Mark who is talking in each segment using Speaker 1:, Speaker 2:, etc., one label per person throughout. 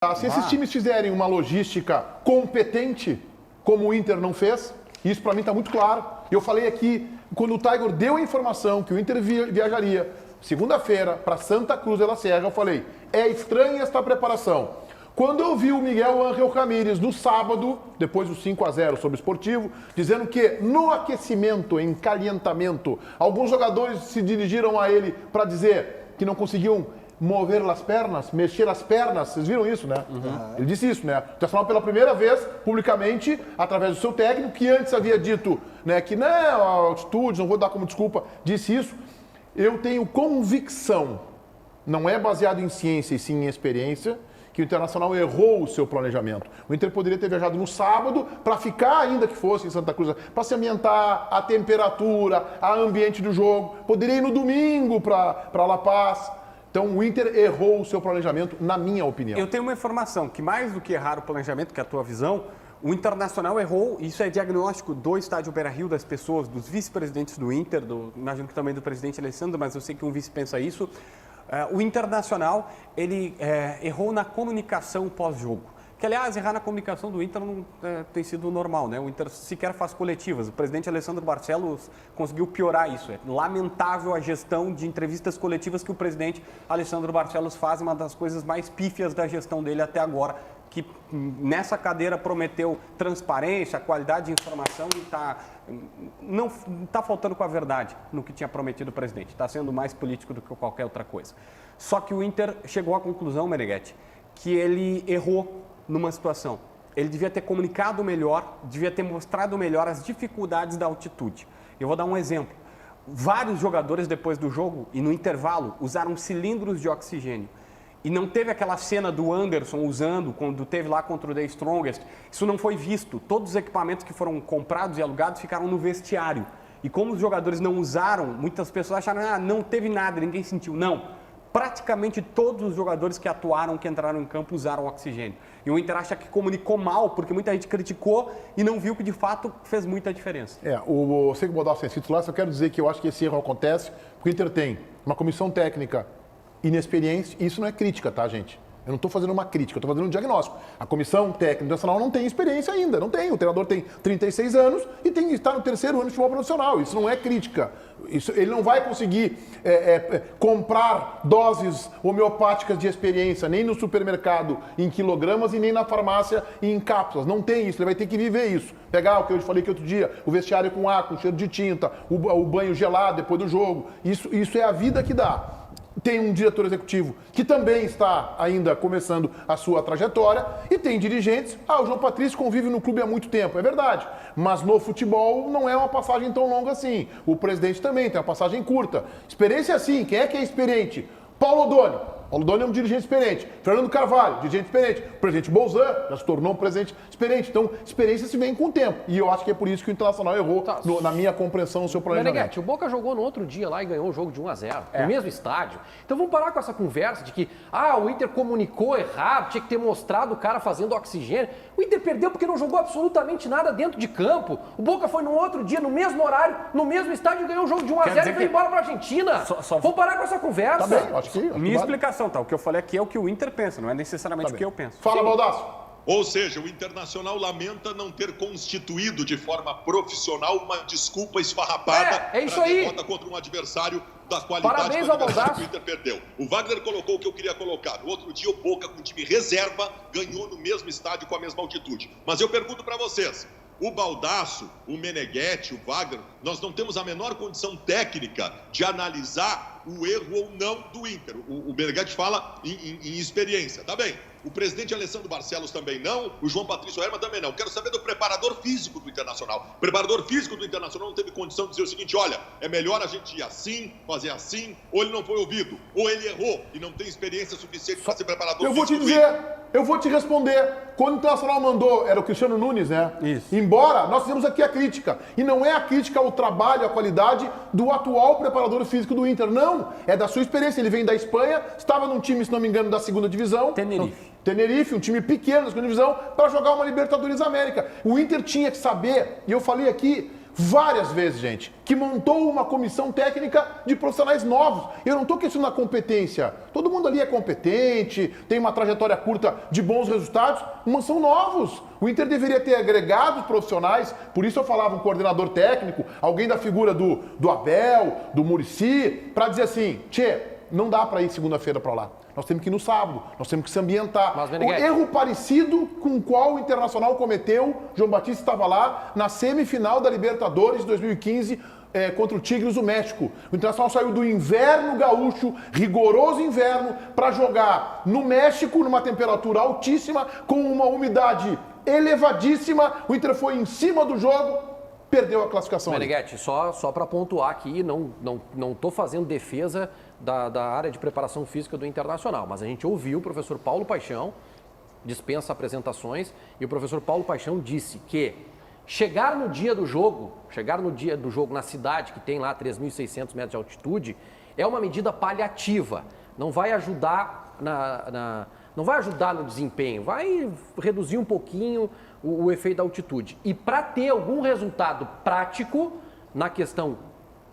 Speaker 1: Se esses times fizerem uma logística competente, como o Inter não fez, isso para mim está muito claro. Eu falei aqui, quando o Tiger deu a informação que o Inter viajaria segunda-feira para Santa Cruz de la Sierra, eu falei, é estranha esta preparação. Quando eu vi o Miguel Ángel Ramírez no sábado, depois do 5-0 sobre o Esportivo, dizendo que no aquecimento, em calientamento, alguns jogadores se dirigiram a ele para dizer que não conseguiam mover as pernas, mexer as pernas, vocês viram isso, né? Ele disse isso, né? O Internacional pela primeira vez, publicamente, através do seu técnico, que antes havia dito, né, que não, a altitude, não vou dar como desculpa, disse isso. Eu tenho convicção, não é baseado em ciência e sim em experiência, que o Internacional errou o seu planejamento. O Inter poderia ter viajado no sábado para ficar, ainda que fosse em Santa Cruz, para se ambientar, a temperatura, a ambiente do jogo. Poderia ir no domingo para La Paz. Então o Inter errou o seu planejamento, na minha opinião.
Speaker 2: Eu tenho uma informação, que mais do que errar o planejamento, que é a tua visão, o Internacional errou, isso é diagnóstico do estádio Beira-Rio, das pessoas, dos vice-presidentes do Inter, imagino que também do presidente Alessandro, mas eu sei que um vice pensa isso. O Internacional, ele errou na comunicação pós-jogo. Que, aliás, errar na comunicação do Inter não tem sido normal, né? O Inter sequer faz coletivas. O presidente Alessandro Barcelos conseguiu piorar isso. É lamentável a gestão de entrevistas coletivas que o presidente Alessandro Barcelos faz, uma das coisas mais pífias da gestão dele até agora, que nessa cadeira prometeu transparência, qualidade de informação e não está faltando com a verdade no que tinha prometido o presidente. Está sendo mais político do que qualquer outra coisa. Só que o Inter chegou à conclusão, Meneghetti, que ele errou numa situação. Ele devia ter comunicado melhor, devia ter mostrado melhor as dificuldades da altitude. Eu vou dar um exemplo. Vários jogadores depois do jogo e no intervalo usaram cilindros de oxigênio. E não teve aquela cena do Anderson usando, quando teve lá contra o The Strongest. Isso não foi visto. Todos os equipamentos que foram comprados e alugados ficaram no vestiário. E como os jogadores não usaram, muitas pessoas acharam, não teve nada, ninguém sentiu. Não. Praticamente todos os jogadores que atuaram, que entraram em campo, usaram oxigênio. E o Inter acha que comunicou mal, porque muita gente criticou e não viu que, de fato, fez muita diferença.
Speaker 1: Eu sei que o Baldassi tem sido lá, só quero dizer que eu acho que esse erro acontece porque o Inter tem uma comissão técnica inexperiente, e isso não é crítica, tá, gente? Eu não estou fazendo uma crítica, eu estou fazendo um diagnóstico. A comissão técnica nacional não tem experiência ainda, não tem. O treinador tem 36 anos e está no terceiro ano de futebol profissional. Isso não é crítica. Ele não vai conseguir comprar doses homeopáticas de experiência, nem no supermercado em quilogramas e nem na farmácia em cápsulas. Não tem isso, ele vai ter que viver isso. Pegar o que eu falei que outro dia, o vestiário com ar, com cheiro de tinta, o banho gelado depois do jogo. Isso é a vida que dá. Tem um diretor executivo que também está ainda começando a sua trajetória e tem dirigentes. O João Patrício convive no clube há muito tempo, é verdade. Mas no futebol não é uma passagem tão longa assim. O presidente também tem uma passagem curta. Experiência sim, quem é que é experiente? Paulo Odoni. Paulo Odoni é um dirigente experiente. Fernando Carvalho, dirigente experiente. O presidente Bolzan já se tornou um presidente experiente. Então, experiência se vem com o tempo. E eu acho que é por isso que o Internacional errou, na minha compreensão, no seu planejamento.
Speaker 3: Meneghetti, o Boca jogou no outro dia lá e ganhou o jogo de 1-0, no mesmo estádio. Então vamos parar com essa conversa de que o Inter comunicou errado, tinha que ter mostrado o cara fazendo oxigênio. O Inter perdeu porque não jogou absolutamente nada dentro de campo. O Boca foi no outro dia, no mesmo horário, no mesmo estádio e ganhou o jogo de 1-0 e foi embora pra Argentina. Vamos parar com essa conversa.
Speaker 1: Tá bem, acho que
Speaker 2: Minha explicação, tá? O que eu falei aqui é o que o Inter pensa, não é necessariamente o que eu penso.
Speaker 1: Fala, Baldasso.
Speaker 4: Ou seja, o Internacional lamenta não ter constituído de forma profissional uma desculpa esfarrapada
Speaker 3: é isso
Speaker 4: para a
Speaker 3: aí.
Speaker 4: derrota contra um adversário da qualidade
Speaker 3: Parabéns ao Baldasso.
Speaker 4: que o Inter perdeu. O Wagner colocou o que eu queria colocar. No outro dia, o Boca, com time reserva, ganhou no mesmo estádio com a mesma altitude. Mas eu pergunto para vocês, o Baldasso, o Meneghetti, o Wagner, nós não temos a menor condição técnica de analisar o erro ou não do Inter. O Meneghetti fala em experiência, tá bem. O presidente Alessandro Barcelos também não, o João Patrício Herman também não. Quero saber do preparador físico do Internacional. O preparador físico do Internacional não teve condição de dizer o seguinte, olha, é melhor a gente ir assim, fazer assim, ou ele não foi ouvido, ou ele errou e não tem experiência suficiente para ser preparador
Speaker 1: Eu vou te
Speaker 4: físico do
Speaker 1: dizer,
Speaker 4: Inter.
Speaker 1: eu vou te responder. Quando o Internacional mandou, era o Cristiano Nunes, né?
Speaker 2: Isso.
Speaker 1: Embora, nós fizemos aqui a crítica. E não é a crítica ao trabalho, à qualidade do atual preparador físico do Inter. Não, é da sua experiência. Ele vem da Espanha, estava num time, se não me engano, da segunda divisão. Tenerife, um time pequeno da segunda divisão, para jogar uma Libertadores América. O Inter tinha que saber, e eu falei aqui, várias vezes, gente, que montou uma comissão técnica de profissionais novos. Eu não estou questionando a competência. Todo mundo ali é competente, tem uma trajetória curta de bons resultados, mas são novos. O Inter deveria ter agregado profissionais, por isso eu falava um coordenador técnico, alguém da figura do Abel, do Muricy, para dizer assim, tchê, não dá para ir segunda-feira para lá. Nós temos que ir no sábado, nós temos que se ambientar. Um erro parecido com o qual o Internacional cometeu, João Batista estava lá, na semifinal da Libertadores de 2015, contra o Tigres do México. O Internacional saiu do inverno gaúcho, rigoroso inverno, para jogar no México, numa temperatura altíssima, com uma umidade elevadíssima. O Inter foi em cima do jogo, perdeu a classificação.
Speaker 3: Meneghetti, só para pontuar aqui, não estou fazendo defesa da área de preparação física do Internacional, mas a gente ouviu o professor Paulo Paixão, dispensa apresentações, e o professor Paulo Paixão disse que chegar no dia do jogo na cidade, que tem lá 3.600 metros de altitude, é uma medida paliativa, não vai ajudar não vai ajudar no desempenho, vai reduzir um pouquinho o efeito da altitude. E para ter algum resultado prático na questão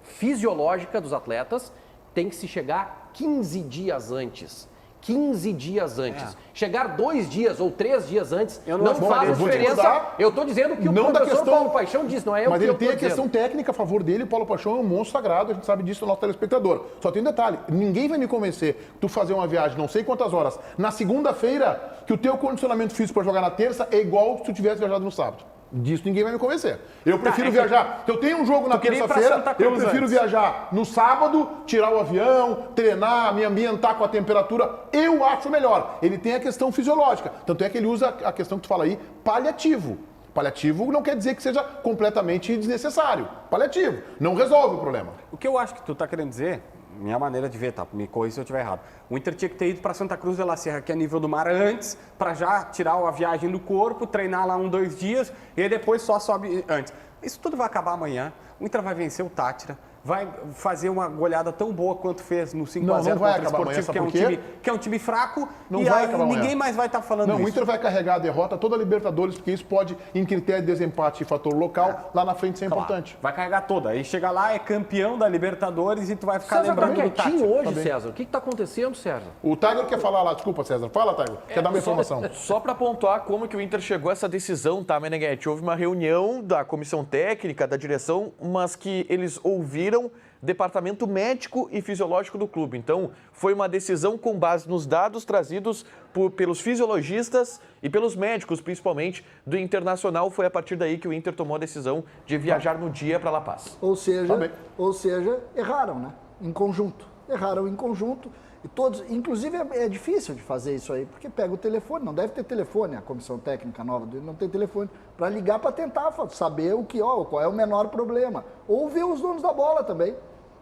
Speaker 3: fisiológica dos atletas, tem que se chegar 15 dias antes. 15 dias antes. Chegar 2 dias ou 3 dias antes não faz diferença. Eu estou dizendo que o professor Paulo Paixão disse, não é eu
Speaker 1: mas
Speaker 3: que eu
Speaker 1: ele tem a questão técnica a favor dele, o Paulo Paixão é um monstro sagrado, a gente sabe disso, o nosso telespectador. Só tem um detalhe, ninguém vai me convencer tu fazer uma viagem não sei quantas horas na segunda-feira que o teu condicionamento físico para jogar na terça é igual se tu tivesse viajado no sábado. Disso ninguém vai me convencer. Eu prefiro viajar. Eu tenho um jogo na terça-feira, eu prefiro viajar no sábado, tirar o avião, treinar, me ambientar com a temperatura. Eu acho melhor. Ele tem a questão fisiológica. Tanto é que ele usa a questão que tu fala aí, paliativo. Paliativo não quer dizer que seja completamente desnecessário. Paliativo. Não resolve o problema.
Speaker 2: O que eu acho que tu tá querendo dizer, minha maneira de ver, tá? Me corrija se eu estiver errado. O Inter tinha que ter ido para Santa Cruz de la Sierra, que é nível do mar, antes, para já tirar a viagem do corpo, treinar lá 2 dias e aí depois só sobe antes. Isso tudo vai acabar amanhã. O Inter vai vencer o Tátira, vai fazer uma goleada tão boa quanto fez no 5x0 contra o Esportivo, que é um time fraco,
Speaker 1: não
Speaker 2: e
Speaker 1: vai
Speaker 2: aí ninguém mais vai estar falando isso.
Speaker 1: Não, o Inter vai carregar a derrota toda a Libertadores, porque isso pode, em critério de desempate e fator local, lá na frente ser importante.
Speaker 2: Vai carregar toda. Aí chega lá, é campeão da Libertadores e tu vai ficar lembrando do Tátira.
Speaker 3: Hoje, César, o que está acontecendo, César?
Speaker 1: O Tiger quer falar lá, desculpa, César. Fala, Tiger. Quer dar uma informação.
Speaker 5: Só para pontuar como que o Inter chegou a essa decisão, tá, Meneghetti? Houve uma reunião da comissão técnica, da direção, mas que eles ouviram departamento médico e fisiológico do clube. Então, foi uma decisão com base nos dados trazidos pelos fisiologistas e pelos médicos, principalmente, do Internacional. Foi a partir daí que o Inter tomou a decisão de viajar no dia para La Paz.
Speaker 6: Ou seja, erraram, né? Em conjunto. Erraram em conjunto. E todos, inclusive é difícil de fazer isso aí, porque pega o telefone, não deve ter telefone, a comissão técnica nova dele não tem telefone, para ligar para tentar saber qual é o menor problema. Ou ver os donos da bola também,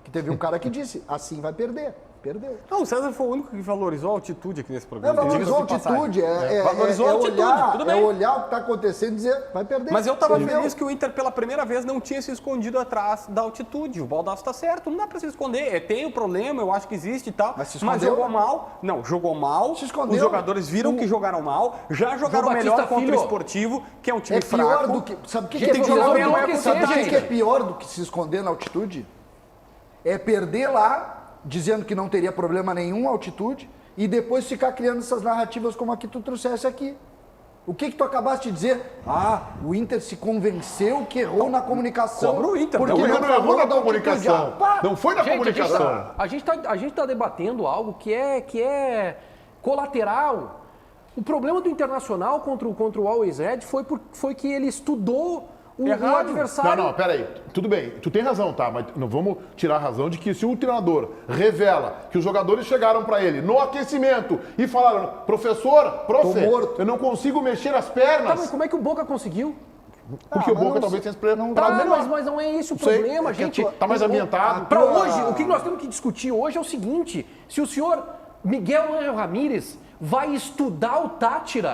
Speaker 6: que teve um cara que disse, assim vai perder. Perdeu.
Speaker 2: Não, o César foi o único que valorizou a altitude aqui nesse programa.
Speaker 6: Valorizou a altitude,
Speaker 2: valorizou a altitude, tudo bem.
Speaker 6: É olhar o que está acontecendo e dizer, vai perder.
Speaker 2: Mas eu estava feliz que o Inter, pela primeira vez, não tinha se escondido atrás da altitude. O Baldasso está certo, não dá para se esconder. Tem o problema, eu acho que existe e tal. Mas jogou mal. Não, jogou mal.
Speaker 6: Se escondeu.
Speaker 2: Os jogadores viram que jogaram mal. Já jogaram melhor contra o Esportivo, que é um time fraco.
Speaker 6: Sabe o que é pior do que se esconder na altitude? É perder lá, dizendo que não teria problema nenhum a altitude, e depois ficar criando essas narrativas como a que tu trouxesse aqui. O que tu acabaste de dizer? O Inter se convenceu que errou na comunicação.
Speaker 2: Cobra o Inter.
Speaker 1: Porque não errou na comunicação. Não foi na comunicação.
Speaker 3: A gente tá debatendo algo que é colateral. O problema do Internacional contra o Always Red foi que ele estudou o adversário.
Speaker 1: Não, peraí. Tudo bem, tu tem razão, tá? Mas não vamos tirar a razão de que se o treinador revela que os jogadores chegaram para ele no aquecimento e falaram, professor, eu não consigo mexer as pernas.
Speaker 3: Tá, mas como é que o Boca conseguiu?
Speaker 1: Porque o Boca talvez tenha se preparado melhor.
Speaker 3: Mas não é esse o problema, gente.
Speaker 1: Tá mais ambientado.
Speaker 3: Para hoje, o que nós temos que discutir hoje é o seguinte, se o senhor Miguel Ángel Ramírez vai estudar o Tátira